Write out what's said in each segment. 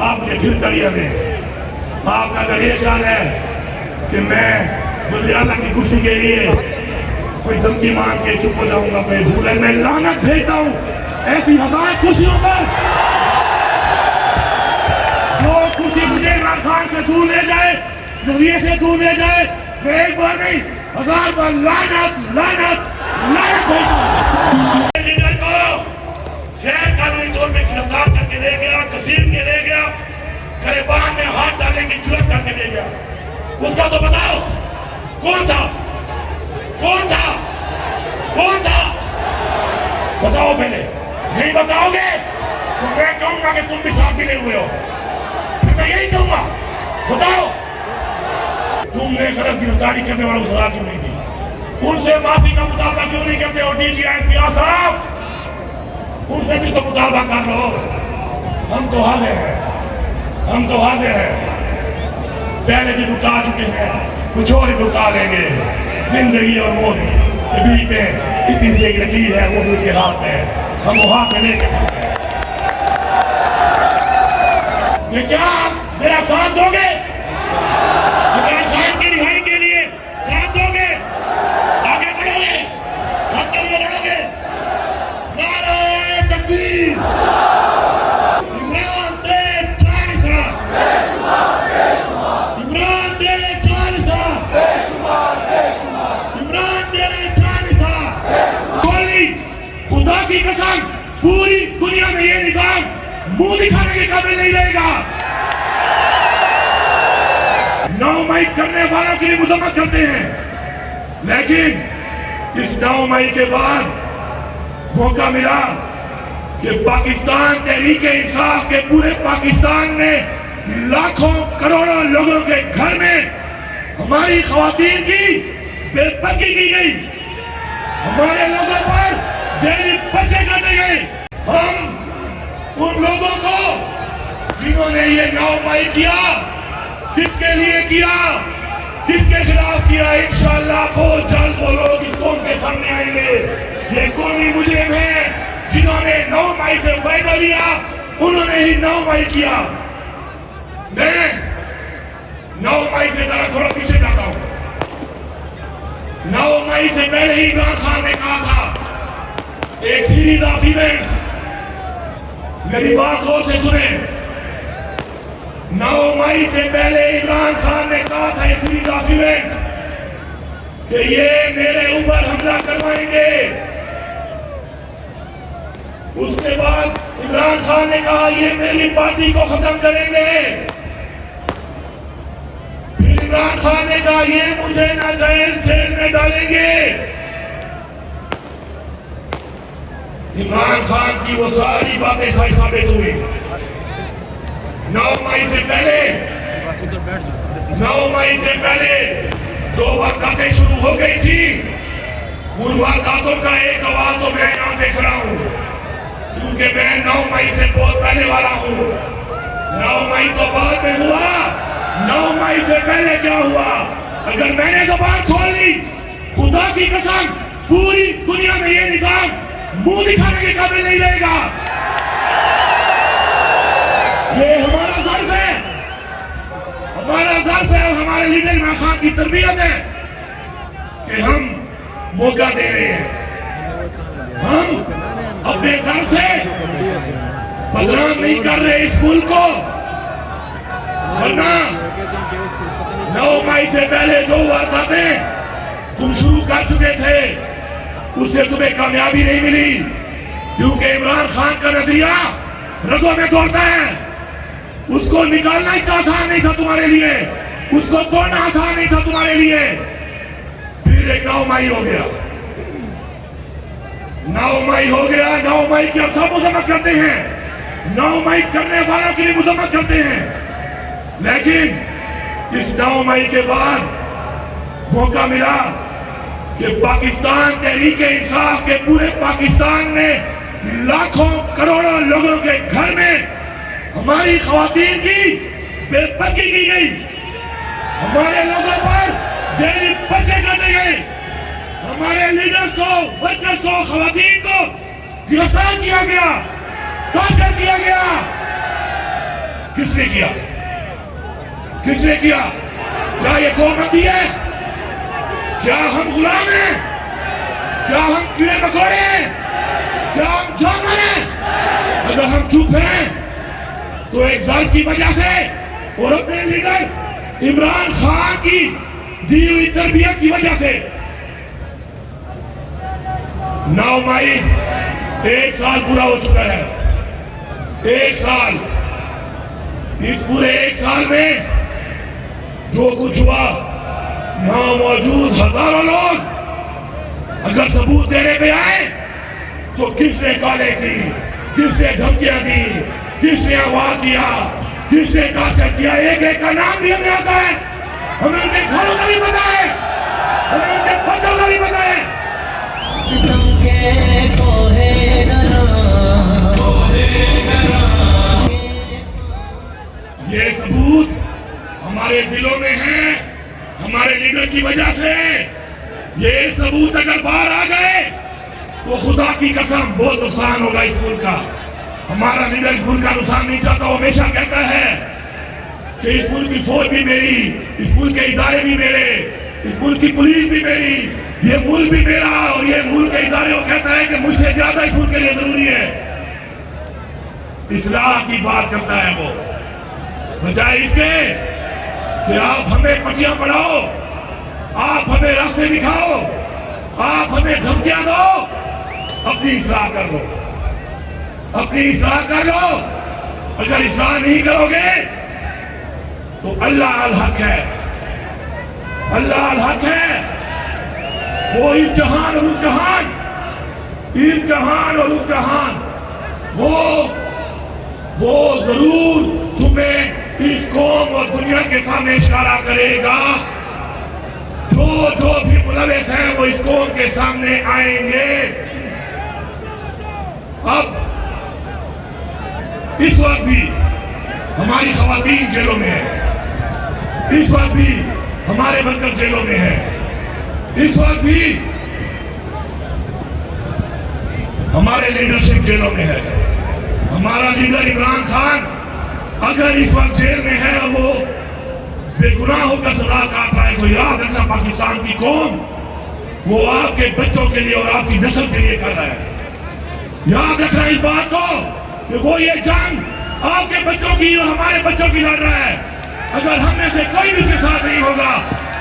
آپ نے پھر دریا میں آپ کا اگر یہ خیال ہے کہ میں وزیر اعلیٰ کی کرسی کے لیے کوئی دھمکی مانگ کے چپ ہو جاؤں گا، کوئی بھول ہے، میں لعنت بھیجتا ہوں ایسی ہزار کرسیوں پر جو کرسی مجھے عمران خان سے دور لے جائے، نظریے سے دور لے جائے، میں ایک بار نہیں ہزار بار لعنت لعنت لعنت بھیجتا ہوں۔ لیڈر کو غیر قانونی طور پہ گرفتار کر کے لے گیا، کسیم کے لے گیا، گریبان میں ہاتھ ڈالنے کی جرات کر کے لے گیا، اس کا تو بتاؤ کون تھا؟ کون تھا؟ کون تھا؟ بتاؤ پہلے، نہیں بتاؤ گے تو میں کہوں گا کہ تم بھی ساتھ ملے ہوئے ہو، پھر میں یہی کہوں گا بتاؤ تم نے غلط گرفتاری کرنے والوں کو سزا کیوں نہیں دی؟ ان سے معافی کا مطالبہ کیوں نہیں کرتے ہو؟ ڈی جی آئی پی صاحب ان سے بھی تو مطالبہ کر لو۔ ہم تو حاضر ہیں، ہم تو حاضر ہیں، پہلے بھی بتا چکے ہیں، کچھ اور بھی بتا لیں گے۔ زندگی اور موت کے بیچ میں اتنی سی ایک لکیر ہے، وہ بھی اس کے ہاتھ میں ہے، ہم وہ ہاتھ میں لے کے پھرتے ہیں۔ یہ کیا آپ میرا ساتھ دو گے؟ عمران خان کی رہائی کے لیے ساتھ دو گے؟ آگے بڑھو گے؟ ہاتھ کے لیے لڑو گے؟ نعرہ تکبیر! عمران تیرے چالیسا! عمران تیرے چالیسا! عمران تیرے چالیسا! بولی خدا کی قسم پوری دنیا میں یہ نظام منہ دکھانے کے قابل نہیں رہے گا۔ 9 مئی کرنے والوں کے لیے مذمت کرتے ہیں، لیکن اس 9 مئی کے بعد موقع ملا کہ پاکستان تحریک انصاف کے پورے پاکستان میں لاکھوں کروڑوں لوگوں کے گھر میں ہماری خواتین کی بے پردگی کی گئی، ہمارے لوگوں پر ذہنی پرچے کاٹے گئے۔ ہم ان لوگوں کو جنہوں نے یہ 9 مئی کیا، کس کے لیے کیا، کس کے خلاف کیا، انشاءاللہ بہت جلد وہ لوگ اس قوم کے سامنے آئیں گے۔ یہ قومی مجرم ہیں جنہوں نے 9 مئی سے فائدہ لیا، انہوں نے ہی 9 مئی کیا۔ میں 9 مئی سے ذرا تھوڑا پیچھے جاتا ہوں۔ 9 مئی سے پہلے ہی عمران خان نے کہا تھا ایک سیریز آف ایونٹس، میری بات غور سے سنیں، 9 مئی سے پہلے عمران خان نے کہا تھا ایک سیریز آف ایونٹ کہ یہ میرے اوپر حملہ کروائیں گے۔ اس کے بعد عمران خان نے کہا یہ میری پارٹی کو ختم کریں گے۔ پھر عمران خان نے کہا یہ مجھے ناجائز جیل میں ڈالیں گے۔ عمران خان کی وہ ساری باتیں صحیح ثابت ہوئی۔ 9 مئی سے پہلے جو وارداتیں شروع ہو گئی تھی، ان وارداتوں کا ایک گواہ تو میں یہاں دیکھ رہا ہوں، کیونکہ میں 9 مئی سے بہت پہلے والا ہوں۔ 9 مئی تو بعد میں ہوا، 9 مئی سے پہلے کیا ہوا؟ اگر میں نے زبان کھول لی، خدا کی قسم پوری دنیا میں یہ نظام منہ دکھانے کے قابل نہیں رہے گا۔ یہ ہمارا ظرف ہے، ہمارا ظرف ہے، اور ہمارے لیڈر عمران خان کی تربیت ہے کہ ہم موقع دے رہے ہیں، ہم اپنے ظرف سے بدنام نہیں کر رہے اس ملک کو۔ ورنہ 9 مئی سے پہلے جو وارداتیں تم شروع کر چکے تھے اس سے تمہیں کامیابی نہیں ملی، کیونکہ عمران خان کا نظریہ رگوں میں دوڑتا ہے۔ اس کو نکالنا اتنا آسان نہیں تھا تمہارے لیے، اس کو توڑنا آسان نہیں تھا تمہارے لیے۔ پھر ایک 9 مئی ہو گیا، 9 مئی ہو گیا۔ 9 مئی کی ہم سب مذمت کرتے ہیں، 9 مئی کرنے والوں کی بھی مذمت کرتے ہیں، لیکن اس 9 مئی کے بعد موقع ملا کہ پاکستان تحریک انصاف کے پورے پاکستان میں لاکھوں کروڑوں لوگوں کے گھر میں ہماری خواتین کی بے پردگی کی گئی، ہمارے لوگوں پر ذہنی پرچے کاٹے گئے، ہمارے لیڈرز کو، ورکرز کو، خواتین کو گرفتار کیا گیا، ٹارچر کیا گیا۔ کس نے کیا؟ کس نے کیا؟ کیا یہ قومتی ہے؟ کیا ہم غلام ہیں؟ کیا ہم کیڑے مکوڑے ہیں؟ کیا ہم جانور ہیں؟ اگر ہم چپ ہیں تو ایک ذات کی وجہ سے اور اپنے لیڈر عمران خان کی دی ہوئی تربیت کی وجہ سے. 9 مئی 1 سال پورا ہو چکا ہے. 1 سال. اس پورے 1 سال میں جو کچھ ہوا، یہاں موجود ہزاروں لوگ اگر ثبوت دینے پہ آئے تو کس نے گالیں دی، کس نے دھمکیاں دی، کس نے اغوا کیا، کس نے ٹارچر کیا، ایک ایک کا نام بھی ہمیں آتا ہے. ہمیں ان کے گھروں کا بھی پتا ہے، ہمیں ان کے بچوں کا بھی پتا ہے. ستم کے کوہے یہ ثبوت ہمارے دلوں میں ہے، ہمارے لیڈر کی وجہ سے. یہ ثبوت اگر باہر آ گئے تو خدا کی قسم بہت نقصان ہوگا اس ملک کا. ہمارا لیڈر اس ملک کا نقصان نہیں چاہتا. وہ ہمیشہ کہتا ہے کہ اس ملک کی فوج بھی میری، اس ملک کے ادارے بھی میرے، اس ملک کی پولیس بھی میری، یہ ملک بھی میرا. اور یہ ملک کے ادارے وہ کہتا ہے کہ مجھ سے زیادہ اس ملک کے لیے ضروری ہے. اصلاح کی بات کرتا ہے وہ، بجائے اس کے کہ آپ ہمیں پٹیاں پڑھاؤ، آپ ہمیں راستے دکھاؤ، آپ ہمیں دھمکیاں دو. اپنی اصلاح کر لو، اپنی اصلاح کر لو. اگر اصلاح نہیں کرو گے تو اللہ الحق ہے، اللہ الحق ہے. وہ اس جہان اور اس جہان، اس جہان اور اس جہان، وہ ضرور تمہیں اس قوم اور دنیا کے سامنے اشارہ کرے گا. جو بھی ملوث ہیں وہ اس قوم کے سامنے آئیں گے. اب اس وقت بھی ہماری خواتین جیلوں میں ہیں، اس وقت بھی ہمارے ورکر جیلوں میں ہیں، اس وقت بھی ہمارے لیڈرشپ جیلوں میں ہے. ہمارا لیڈر عمران خان اگر اس وقت جیل میں ہے اور وہ بے گناہ ہو کر سزا کاٹ رہا ہے تو یاد رکھنا پاکستان کی قوم وہ آپ کے بچوں کے لیے اور آپ کی نسل کے لیے کر رہا ہے. یاد رکھنا اس بات کو کہ وہ یہ جنگ آپ کے بچوں کی اور ہمارے بچوں کی لڑ رہا ہے. اگر ہم میں سے کوئی بھی اس کے ساتھ نہیں ہوگا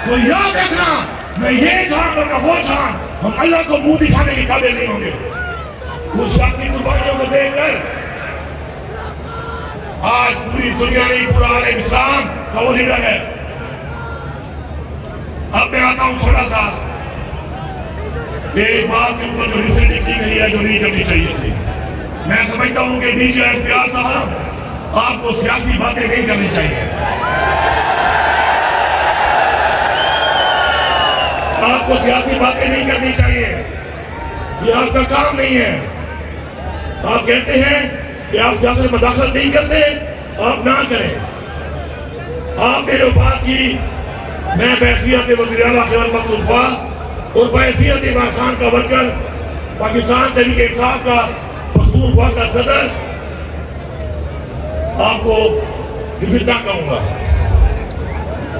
تو یاد رکھنا میں یہ جان اور وہ جان ہم اللہ کو منہ دکھانے کے قابل نہیں ہوں گے. اس شخصی قربانیوں کو دیکھ کر آج پوری دنیا نہیں، پورا عالم اسلام کا وہ لیڈر ہے. اب میں آتا ہوں تھوڑا سا ایک بات کے اوپر جو ریسنٹلی کی گئی ہے جو نہیں کرنی چاہیے تھی. میں سمجھتا ہوں کہ D G S P R صاحب آپ کو سیاسی باتیں نہیں کرنی چاہیے. آپ کو سیاسی باتیں نہیں کرنی چاہیے، یہ آپ کا کام نہیں ہے. آپ کہتے ہیں کہ آپ سیاست میں مداخلت نہیں کرتے، آپ نہ کریں. آپ میرے بات کی میں بحیثیت وزیر اعلیٰ خیبر پختونخوا اور بحیثیت عمران خان کا ورکر، پاکستان تحریک انصاف کا پختونخوا کا صدر آپ کو صرف اتنا کہوں گا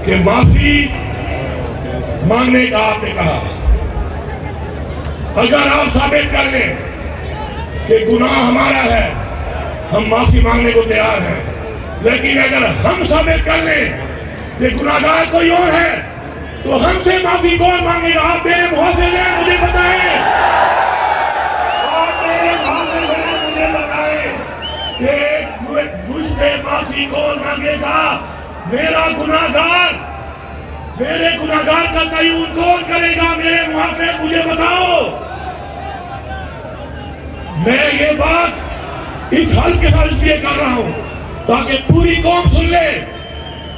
کہ معافی مانگنے کا آپ نے کہا. اگر آپ ثابت کر لیں کہ گناہ ہمارا ہے ہم معافی مانگنے کو تیار ہیں، لیکن اگر ہم ثابت کر لیں کہ گناہگار کوئی اور ہے تو ہم سے معافی کون مانگے گا؟ آپ میرے محافظ ہیں، مجھے بتائیں. آپ میرے محافظ ہیں، مجھے بتائیں کہ مجھ سے معافی کون مانگے گا؟ میرا گناہگار، میرے گناہگار کا تعین کون کرے گا؟ میرے محافظ مجھے بتاؤ. میں یہ بات اس حل کے ساتھ اس لیے کر رہا ہوں تاکہ پوری قوم سن لے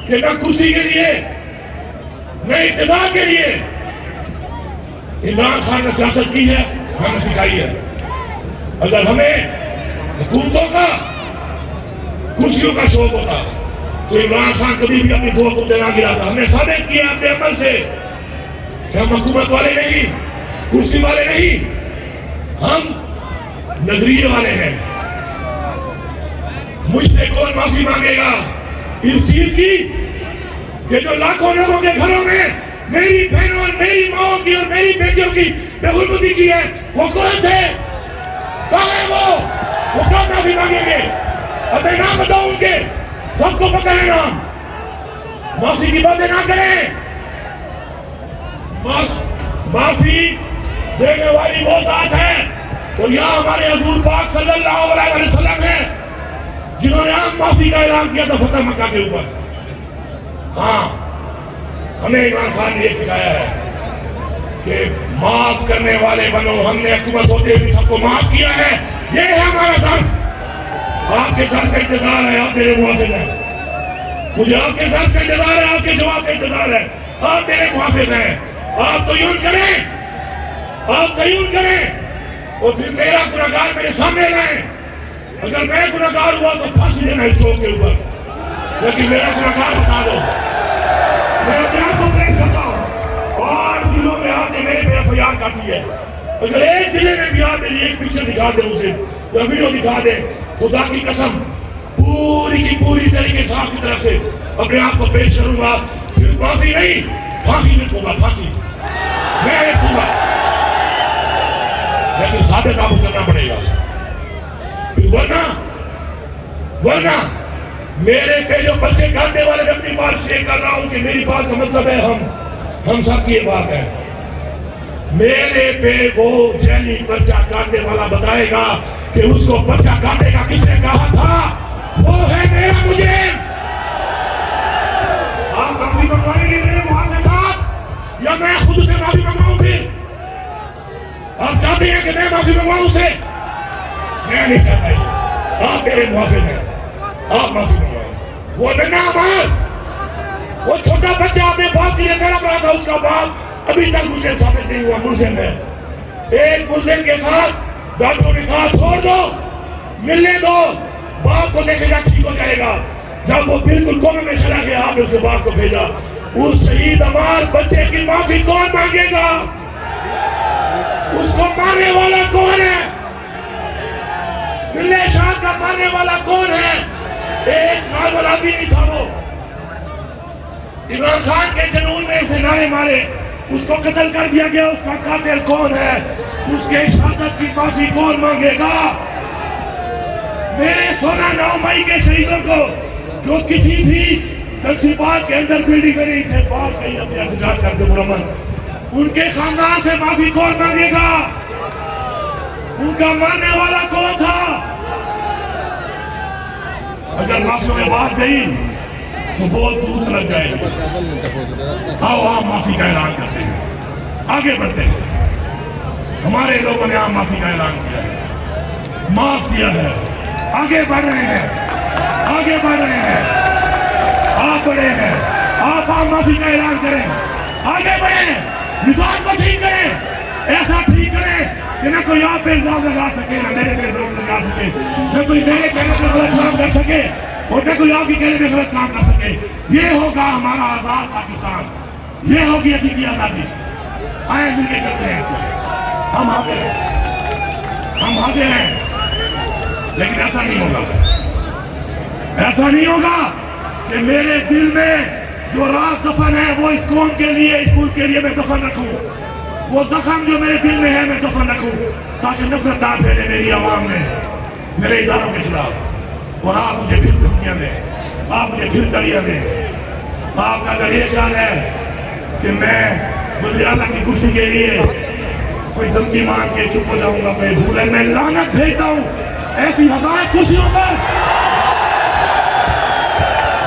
کہ نہ کرسی کے لیے نہ اقتدار کے لیے عمران خان نے سیاست کی ہے، ہمیں سکھائی ہے. اگر ہمیں حکومتوں کا کرسیوں کا شوق ہوتا تو عمران خان کبھی بھی اپنی دو حکومتیں نہ گراتا. ہم نے ثابت کیا اپنے عمل سے کہ ہم حکومت والے نہیں، کرسی والے نہیں، ہم نظریے والے ہیں. مجھ سے کون معافی مانگے گا؟ इस चीज की कि जो लाखों लोगों के घरों में मेरी बहनों और मेरी माओ की और मेरी बेटियों की बेगुरबती की है, वो कौन थे? कहाँ है वो कौन माफी मांगेंगे? अब मैं नाम बताऊं उनके, सबको पता है नाम। माफी की बातें ना करें। माफी देने वाली वो जात है, और यहाँ हमारे हजूर पाक सल्लल्लाहु अलैहि वसल्लम है जिन्होंने आम माफी का ऐलान किया था फतह मक्का के ऊपर। हाँ, हमें इमरान खान ने ये सिखाया है कि माफ करने वाले बनो। हमने हुकूमत होते हुए सबको माफ किया है। ये है हमारा दर्द। आपके दर्द का इंतजार है, आप मेरे मुआफिज हैं। मुझे आपके दर्द का इंतजार है, आपके जवाब का इंतजार है। आप मेरे मुआफिज हैं। आप तय्यून करें, आप तय्यून करें और फिर मेरा गुनहगार मेरे सामने लाएं। अगर मैं गुनहगार हुआ तो फांसी देना इस चौक के ऊपर, लेकिन मेरा गुनहगार बता दो। मैं अपने आप को पेश करता हूँ। और जिलों में आपने मेरे पे एफआईआर काटी है। अगर एक जिले में भी आप मेरी एक पिक्चर दिखा दे उसे या वीडियो दिखा दे, खुदा की कसम पूरी की पूरी तरीके से आपकी तरफ से अपने आप को पेश करूंगा। फिर माफी नहीं, फांसी लिखूंगा, फांसी मैं लिखूंगा, लेकिन साबित आपको करना पड़ेगा। वरना मेरे पे जो पर्चे काटने वाले मैं अपनी बात शेयर कर रहा हूं कि मेरी बात का मतलब है हम सब की ये बात है। मेरे पे वो जैली पर्चा काटने वाला बताएगा कि उसको पर्चा काटेगा किसने कहा था, वो है मेरा मुजरिम। आप माफी मंगवाएंगे मेरे मुआवजे साहब या मैं खुद से माफी मंगवाऊं? फिर आप चाहते हैं कि मैं माफी मंगवाऊं उसे? मैं नहीं चाहता। आप मेरे मुआफिज हैं, आप माफी मंगवाएं। वो नन्हा अमार, वो छोटा बच्चा अपने बाप के लिए तड़प रहा था, उसका बाप अभी तक मुझे साबित नहीं हुआ मुल्जिम है। एक मुल्जिम के साथ डॉक्टरों ने कहा छोड़ दो, मिलने दो, बाप को देखेगा ठीक हो जाएगा। जब वो बिल्कुल कोमे में चला गया, आपने उसके बाप को भेजा। उस शहीद अमार बच्चे की माफी कौन मांगेगा? उसको मारने वाला कौन है? दिल्ली शाह का मारने वाला कौन है? एक नॉर्मल आदमी नहीं था वो। इमरान खान के जुनून में उसे नारे मारे, उसको कत्ल कर दिया गया। उसका कातिल कौन है? उसके शहादत की माफी कौन मांगेगा? मेरे 16-9 मई के शहीदों को जो किसी भी तहसीबात के अंदर बिल्डिंग में नहीं थे, बाहर कहीं अपने एहतजाज करते मुरम्मन, उनके खानदान से माफी कौन मांगेगा? उनका मारने वाला कौन था? अगर माफियों में बात गई तो बहुत दूर लग जाएगी। आओ आप माफी का ऐलान करते हैं, आगे बढ़ते हैं। हमारे लोगों ने आप माफी का ऐलान किया है, माफ किया है, आगे बढ़ रहे हैं, आगे बढ़ रहे हैं। आप बढ़े हैं, आप माफी का ऐलान करें, आगे बढ़े, निजाम को ठीक करें, ऐसा ठीक करें कि ना कोई आप पे इल्जाम लगा सके, ना मेरे पे इल्जाम लगा सके, ना कोई मेरे कहने पे गलत काम कर सके और ना कोई आपके कहने पे गलत काम कर सके। ये होगा हमारा आजाद पाकिस्तान, ये होगी हकीकी आजादी। आए मिलके करते हैं इसको, हम हाजिर हैं, हम हाजिर हैं। लेकिन ऐसा नहीं होगा, ऐसा नहीं होगा कि मेरे दिल में जो राज दफन है वो इस कौम के लिए, इस मुल्क के लिए मैं दफन रखूं। वो जख्म जो मेरे दिल में है मैं दफन रखूं, ताकि नफरत ना फैले मेरी आवाम में, मेरे इदारों के खिलाफ। और आप मुझे फिर धमकियां दें, आप मुझे फिर गालियां दें। आपका अगर ये ख्याल है कि मैं वज़ीर आला की कुर्सी के लिए कोई धमकी मांग के चुप हो जाऊंगा, कोई भूल है, मैं लानत भेजता हूँ ऐसी हजार कुर्सियों पर।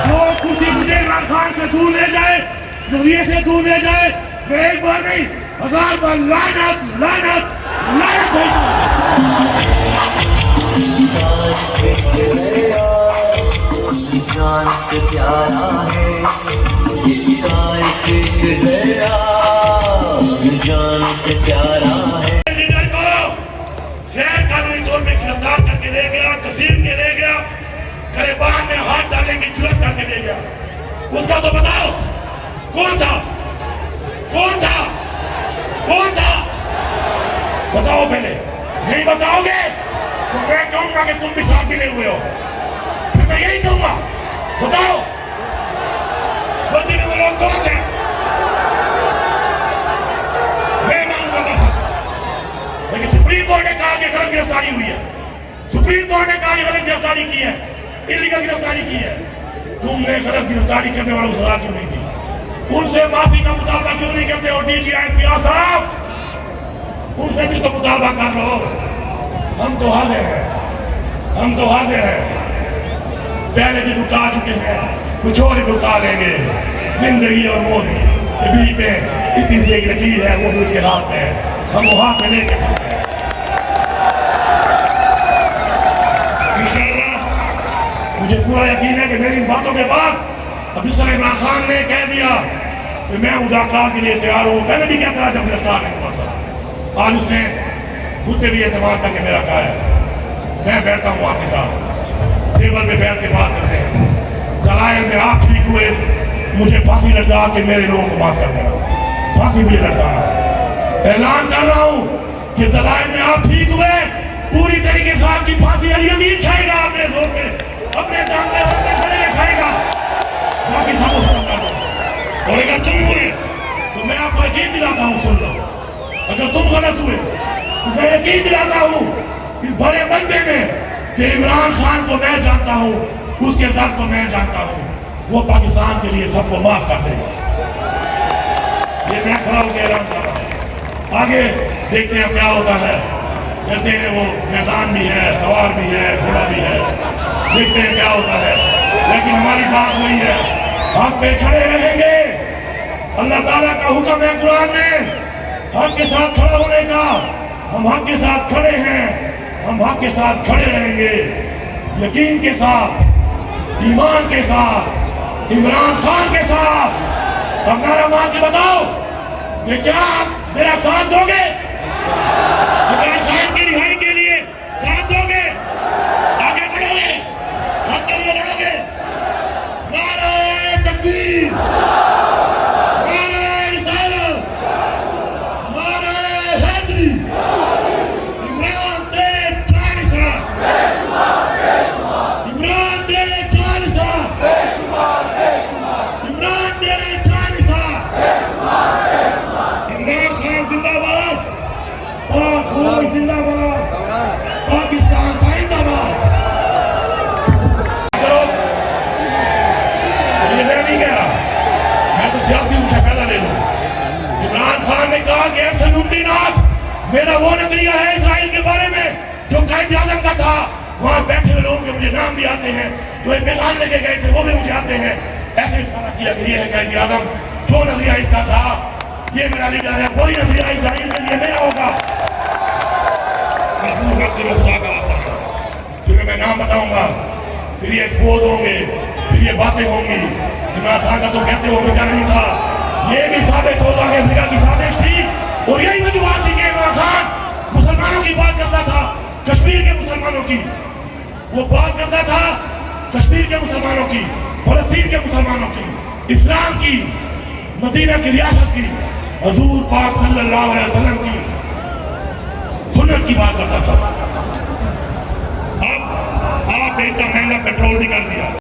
जो कुर्सी मुझे इमरान खान से दूर ले जाए, नजरिए से दूर ले जाए, मैं एक बार नहीं 1000 बार लानत लानत लानत भेजता हूँ। जान से प्यारा है, जान से प्यारा है। लीडर को गैर कानूनी तौर पे गिरफ्तार करके ले गया, कसीम के ले गया, गिरबान में हाथ डालने की जुर्रत करके ले गया। उसका तो बताओ कौन था, कौन था, कौन था? बताओ पहले। नहीं बताओगे तो मैं कहूंगा कि तुम भी साथ मिले हुए हो, फिर मैं यही कहूंगा बताओ। गिरफ्तारी हुई है, सुप्रीम कोर्ट ने कहा गलत गिरफ्तारी की है, इलीगल गिरफ्तारी की है। तुमने गलत गिरफ्तारी करने वालों को सजा क्यों नहीं दी? उनसे माफी का मुतालबा क्यों नहीं करते? और डीजी ISPR साहब, उनसे भी तो मुतालबा कर लो। हम तो हाजिर हैं, हम तो हाजिर हैं, पहले भी उठा चुके हैं, कुछ और भी उठा लेंगे। जिंदगी और मौत के बीच में इतनी सी एक लकीर है, वो भी उसके हाथ में है, हम वो हाथ में लेके इंशाअल्लाह। मुझे पूरा यकीन है कि मेरी इन बातों के बाद अभी सर इमरान खान ने कह दिया कि मैं मुज़ाकरात के लिए तैयार हूँ। पहले भी कहता रहा जब गिरफ्तार नहीं हुआ था, आज उसने खुद पे भी एतमाद करके मेरा कहा है मैं बैठता हूँ आपके साथ, टेबल पे बैठ के बात करते हैं। दलाइल में आप ठीक हुए, मुझे फांसी लगा के मेरे लोगों को माफ कर देना, फांसी मुझे लटकाना है। ऐलान कर रहा हूँ कि दलाइल में आप ठीक हुए, पूरी तरीके से आपकी फांसी अली अमीर खाएगा, अपने जोर पे, अपने दाम पे खड़े खाएगा, बाकी सब उसको कर दो। और अगर तुम हुए तो मैं आपको यकीन दिलाता हूँ, सुन लो, अगर तुम गलत हुए तो मैं यकीन दिलाता हूँ इस बड़े बंदे में कि इमरान खान को मैं जानता हूँ, उसके दर्द को मैं जानता हूँ, वो पाकिस्तान के लिए सबको माफ कर देगा। ये मैं खड़ा होकर ऐलान कर रहा हूँ। आगे देखते हैं क्या होता है। कहते हैं वो मैदान भी है, सवार भी है, घोड़ा भी है, देखते हैं क्या होता है। लेकिन हमारी बात वही है, हक पे खड़े रहेंगे। अल्लाह ताला का हुक्म है कुरान में हक के साथ खड़ा होने का। हम हक के साथ खड़े हैं, हम हक के साथ खड़े रहेंगे, यकीन के साथ, ईमान के साथ, इमरान खान के साथ। अब नारा मार के बताओ कि क्या आप मेरा साथ दोगे? इमरान खान की रिहाई के लिए साथ दोगे? आगे बढ़ोगे? हक के लिए लड़ोगे? नारे तकबीर, नारे रिसालत, नारे हैदरी। इमरान तेरे चालीसा, इमरान तेरे चालीसा, इमरान तेरे चालीसा। इमरान खान जिंदाबाद, पाक फौज जिंदाबाद, पाकिस्तान जिंदाबाद। करो, ये मैं नहीं कह रहा, मैं तो सियासी ऊंचा फैला ले लूं। इमरान खान ने कहा कि एब्सोल्युटली नॉट, मेरा वो नजरिया है इजराइल के बारे में जो कायद आजम का था। वहां बैठे हुए लोगों के मुझे नाम भी आते हैं, जो एक पैगाम लेके गए थे वो भी मुझे आते हैं। ऐसे इशारा किया कि ये है कायद आजम, जो नजरिया इसका था ये मेरा लीडर है, वही नजरिया इजराइल के लिए मेरा होगा। खुदा का वास्ता, क्योंकि मैं नाम बताऊंगा फिर ये एक्सपोज होंगे, फिर ये बातें होंगी। इमरान खान का तो कहते हो क्या नहीं था, ये भी साबित होगा कि अफ्रीका की साजिश थी। और यही वजूहत थी कि इमरान खान मुसलमानों की बात करता था, कश्मीर के मुसलमानों की वो बात करता था, कश्मीर के मुसलमानों की, फलस्तीन के मुसलमानों की, इस्लाम की, मदीना की रियासत की, हुजूर पाक सल्लल्लाहु अलैहि वसल्लम की सुन्नत की बात करता था। अब आपने इतना महंगा पेट्रोल भी कर दिया।